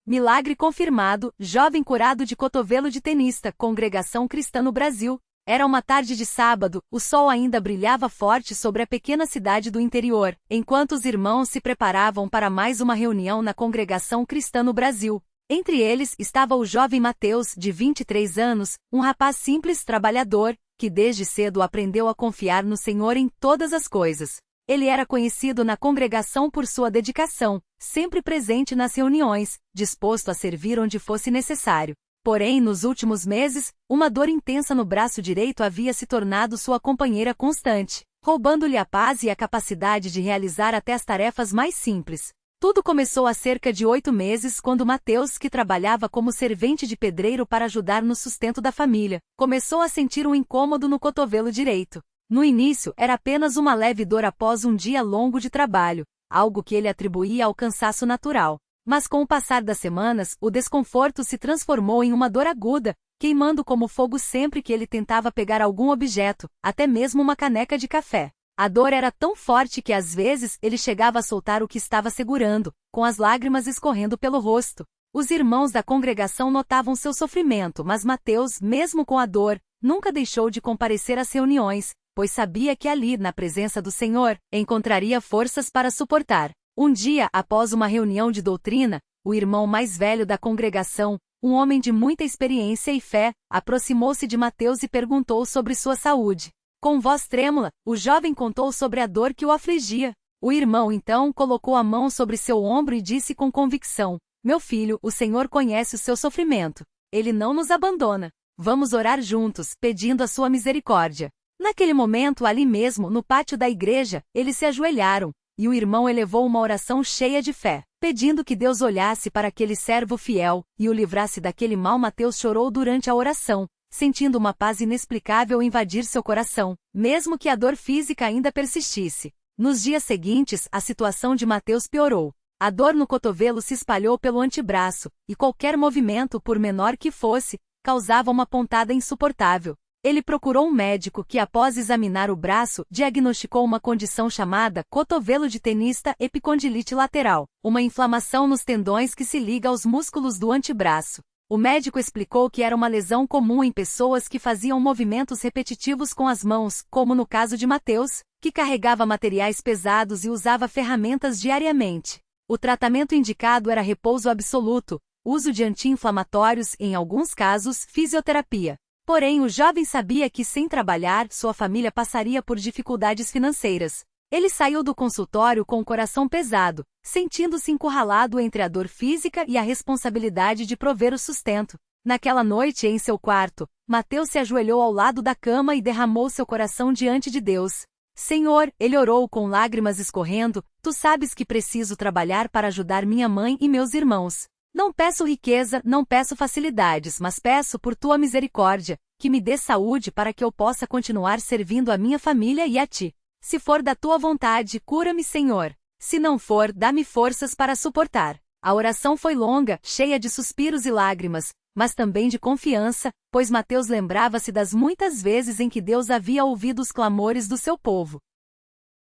Milagre confirmado, jovem curado de cotovelo de tenista, Congregação Cristã no Brasil. Era uma tarde de sábado, o sol ainda brilhava forte sobre a pequena cidade do interior, enquanto os irmãos se preparavam para mais uma reunião na Congregação Cristã no Brasil. Entre eles estava o jovem Mateus, de 23 anos, um rapaz simples trabalhador, que desde cedo aprendeu a confiar no Senhor em todas as coisas. Ele era conhecido na congregação por sua dedicação, sempre presente nas reuniões, disposto a servir onde fosse necessário. Porém, nos últimos meses, uma dor intensa no braço direito havia se tornado sua companheira constante, roubando-lhe a paz e a capacidade de realizar até as tarefas mais simples. Tudo começou há cerca de 8 meses quando Mateus, que trabalhava como servente de pedreiro para ajudar no sustento da família, começou a sentir um incômodo no cotovelo direito. No início, era apenas uma leve dor após um dia longo de trabalho, algo que ele atribuía ao cansaço natural. Mas com o passar das semanas, o desconforto se transformou em uma dor aguda, queimando como fogo sempre que ele tentava pegar algum objeto, até mesmo uma caneca de café. A dor era tão forte que às vezes ele chegava a soltar o que estava segurando, com as lágrimas escorrendo pelo rosto. Os irmãos da congregação notavam seu sofrimento, mas Mateus, mesmo com a dor, nunca deixou de comparecer às reuniões, pois sabia que ali, na presença do Senhor, encontraria forças para suportar. Um dia, após uma reunião de doutrina, o irmão mais velho da congregação, um homem de muita experiência e fé, aproximou-se de Mateus e perguntou sobre sua saúde. Com voz trêmula, o jovem contou sobre a dor que o afligia. O irmão então colocou a mão sobre seu ombro e disse com convicção: "Meu filho, o Senhor conhece o seu sofrimento. Ele não nos abandona. Vamos orar juntos, pedindo a sua misericórdia." Naquele momento, ali mesmo, no pátio da igreja, eles se ajoelharam, e o irmão elevou uma oração cheia de fé, pedindo que Deus olhasse para aquele servo fiel, e o livrasse daquele mal. Mateus chorou durante a oração, sentindo uma paz inexplicável invadir seu coração, mesmo que a dor física ainda persistisse. Nos dias seguintes, a situação de Mateus piorou. A dor no cotovelo se espalhou pelo antebraço, e qualquer movimento, por menor que fosse, causava uma pontada insuportável. Ele procurou um médico que, após examinar o braço, diagnosticou uma condição chamada cotovelo de tenista epicondilite lateral, uma inflamação nos tendões que se liga aos músculos do antebraço. O médico explicou que era uma lesão comum em pessoas que faziam movimentos repetitivos com as mãos, como no caso de Mateus, que carregava materiais pesados e usava ferramentas diariamente. O tratamento indicado era repouso absoluto, uso de anti-inflamatórios e, em alguns casos, fisioterapia. Porém, o jovem sabia que, sem trabalhar, sua família passaria por dificuldades financeiras. Ele saiu do consultório com o coração pesado, sentindo-se encurralado entre a dor física e a responsabilidade de prover o sustento. Naquela noite, em seu quarto, Mateus se ajoelhou ao lado da cama e derramou seu coração diante de Deus. "Senhor", ele orou com lágrimas escorrendo, "tu sabes que preciso trabalhar para ajudar minha mãe e meus irmãos. Não peço riqueza, não peço facilidades, mas peço por tua misericórdia, que me dê saúde para que eu possa continuar servindo a minha família e a ti. Se for da tua vontade, cura-me, Senhor. Se não for, dá-me forças para suportar." A oração foi longa, cheia de suspiros e lágrimas, mas também de confiança, pois Mateus lembrava-se das muitas vezes em que Deus havia ouvido os clamores do seu povo.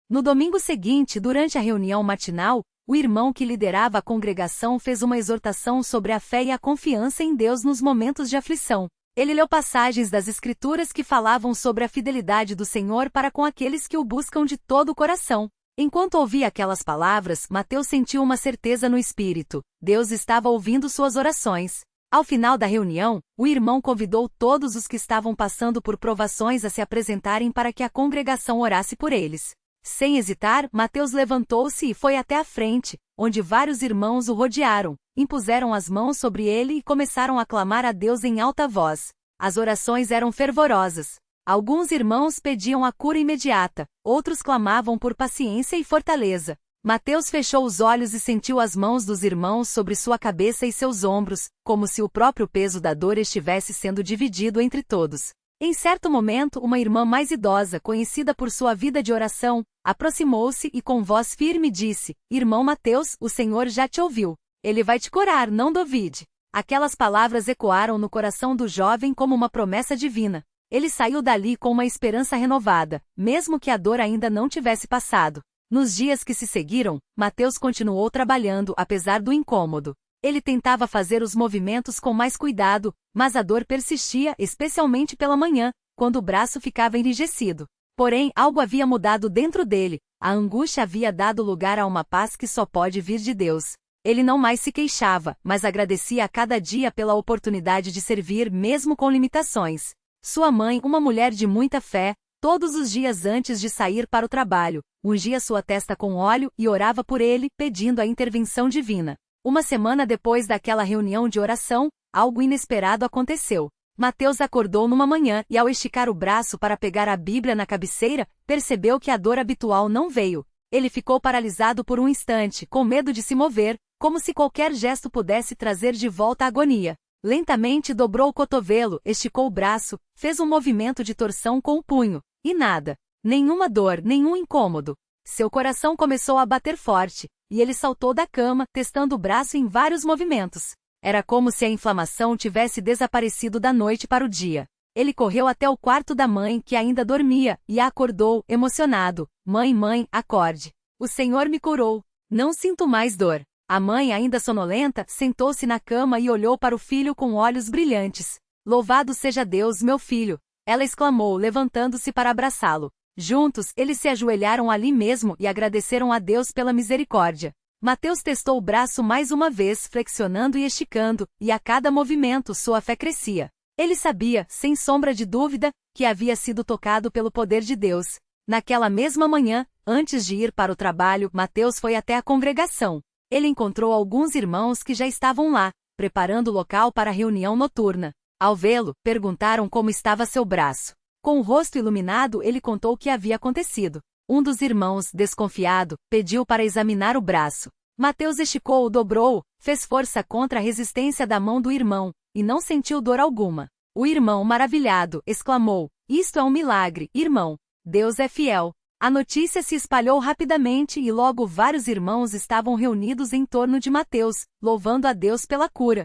No domingo seguinte, durante a reunião matinal, o irmão que liderava a congregação fez uma exortação sobre a fé e a confiança em Deus nos momentos de aflição. Ele leu passagens das Escrituras que falavam sobre a fidelidade do Senhor para com aqueles que o buscam de todo o coração. Enquanto ouvia aquelas palavras, Mateus sentiu uma certeza no espírito: Deus estava ouvindo suas orações. Ao final da reunião, o irmão convidou todos os que estavam passando por provações a se apresentarem para que a congregação orasse por eles. Sem hesitar, Mateus levantou-se e foi até a frente, onde vários irmãos o rodearam, impuseram as mãos sobre ele e começaram a clamar a Deus em alta voz. As orações eram fervorosas. Alguns irmãos pediam a cura imediata, outros clamavam por paciência e fortaleza. Mateus fechou os olhos e sentiu as mãos dos irmãos sobre sua cabeça e seus ombros, como se o próprio peso da dor estivesse sendo dividido entre todos. Em certo momento, uma irmã mais idosa, conhecida por sua vida de oração, aproximou-se e com voz firme disse: "Irmão Mateus, o Senhor já te ouviu. Ele vai te curar, não duvide." Aquelas palavras ecoaram no coração do jovem como uma promessa divina. Ele saiu dali com uma esperança renovada, mesmo que a dor ainda não tivesse passado. Nos dias que se seguiram, Mateus continuou trabalhando apesar do incômodo. Ele tentava fazer os movimentos com mais cuidado, mas a dor persistia, especialmente pela manhã, quando o braço ficava enrijecido. Porém, algo havia mudado dentro dele, a angústia havia dado lugar a uma paz que só pode vir de Deus. Ele não mais se queixava, mas agradecia a cada dia pela oportunidade de servir mesmo com limitações. Sua mãe, uma mulher de muita fé, todos os dias antes de sair para o trabalho, ungia sua testa com óleo e orava por ele, pedindo a intervenção divina. Uma semana depois daquela reunião de oração, algo inesperado aconteceu. Mateus acordou numa manhã e, ao esticar o braço para pegar a Bíblia na cabeceira, percebeu que a dor habitual não veio. Ele ficou paralisado por um instante, com medo de se mover, como se qualquer gesto pudesse trazer de volta a agonia. Lentamente dobrou o cotovelo, esticou o braço, fez um movimento de torção com o punho. E nada. Nenhuma dor, nenhum incômodo. Seu coração começou a bater forte, e ele saltou da cama, testando o braço em vários movimentos. Era como se a inflamação tivesse desaparecido da noite para o dia. Ele correu até o quarto da mãe, que ainda dormia, e a acordou, emocionado. Mãe, acorde. O Senhor me curou. Não sinto mais dor. A mãe, ainda sonolenta, sentou-se na cama e olhou para o filho com olhos brilhantes. Louvado seja Deus, meu filho! Ela exclamou, levantando-se para abraçá-lo. Juntos, eles se ajoelharam ali mesmo e agradeceram a Deus pela misericórdia. Mateus testou o braço mais uma vez, flexionando e esticando, e a cada movimento sua fé crescia. Ele sabia, sem sombra de dúvida, que havia sido tocado pelo poder de Deus. Naquela mesma manhã, antes de ir para o trabalho, Mateus foi até a congregação. Ele encontrou alguns irmãos que já estavam lá, preparando o local para a reunião noturna. Ao vê-lo, perguntaram como estava seu braço. Com o rosto iluminado, ele contou o que havia acontecido. Um dos irmãos, desconfiado, pediu para examinar o braço. Mateus esticou-o, dobrou-o, fez força contra a resistência da mão do irmão, e não sentiu dor alguma. O irmão, maravilhado, exclamou: "Isto é um milagre, irmão! Deus é fiel!" A notícia se espalhou rapidamente e logo vários irmãos estavam reunidos em torno de Mateus, louvando a Deus pela cura.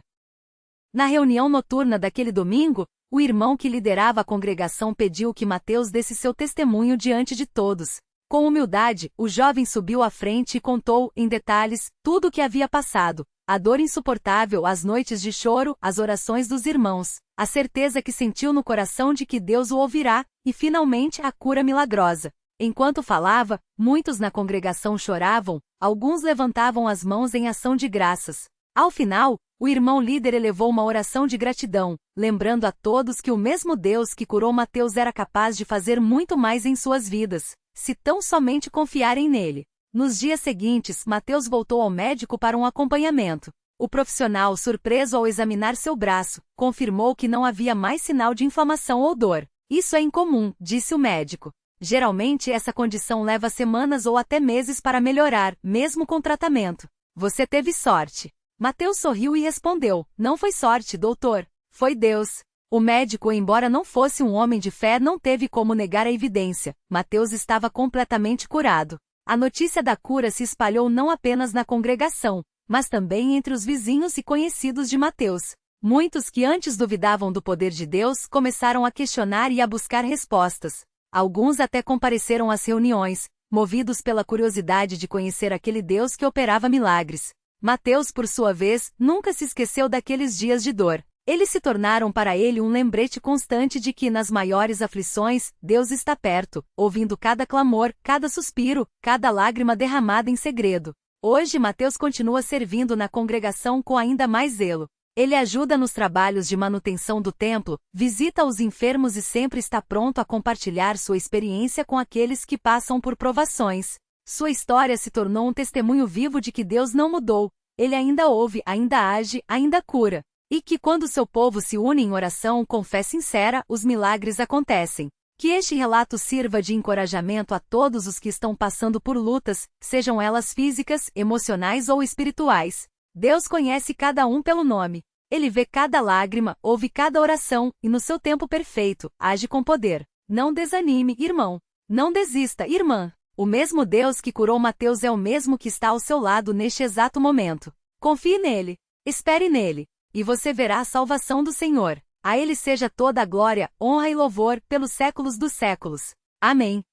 Na reunião noturna daquele domingo, o irmão que liderava a congregação pediu que Mateus desse seu testemunho diante de todos. Com humildade, o jovem subiu à frente e contou, em detalhes, tudo o que havia passado. A dor insuportável, as noites de choro, as orações dos irmãos, a certeza que sentiu no coração de que Deus o ouvirá, e finalmente a cura milagrosa. Enquanto falava, muitos na congregação choravam, alguns levantavam as mãos em ação de graças. Ao final, o irmão líder elevou uma oração de gratidão, lembrando a todos que o mesmo Deus que curou Mateus era capaz de fazer muito mais em suas vidas, se tão somente confiarem nele. Nos dias seguintes, Mateus voltou ao médico para um acompanhamento. O profissional, surpreso ao examinar seu braço, confirmou que não havia mais sinal de inflamação ou dor. "Isso é incomum", disse o médico. "Geralmente essa condição leva semanas ou até meses para melhorar, mesmo com tratamento. Você teve sorte." Mateus sorriu e respondeu: "Não foi sorte, doutor. Foi Deus." O médico, embora não fosse um homem de fé, não teve como negar a evidência. Mateus estava completamente curado. A notícia da cura se espalhou não apenas na congregação, mas também entre os vizinhos e conhecidos de Mateus. Muitos que antes duvidavam do poder de Deus começaram a questionar e a buscar respostas. Alguns até compareceram às reuniões, movidos pela curiosidade de conhecer aquele Deus que operava milagres. Mateus, por sua vez, nunca se esqueceu daqueles dias de dor. Eles se tornaram para ele um lembrete constante de que, nas maiores aflições, Deus está perto, ouvindo cada clamor, cada suspiro, cada lágrima derramada em segredo. Hoje Mateus continua servindo na congregação com ainda mais zelo. Ele ajuda nos trabalhos de manutenção do templo, visita os enfermos e sempre está pronto a compartilhar sua experiência com aqueles que passam por provações. Sua história se tornou um testemunho vivo de que Deus não mudou. Ele ainda ouve, ainda age, ainda cura. E que quando seu povo se une em oração com fé sincera, os milagres acontecem. Que este relato sirva de encorajamento a todos os que estão passando por lutas, sejam elas físicas, emocionais ou espirituais. Deus conhece cada um pelo nome. Ele vê cada lágrima, ouve cada oração, e no seu tempo perfeito, age com poder. Não desanime, irmão. Não desista, irmã. O mesmo Deus que curou Mateus é o mesmo que está ao seu lado neste exato momento. Confie nele. Espere nele. E você verá a salvação do Senhor. A ele seja toda a glória, honra e louvor, pelos séculos dos séculos. Amém.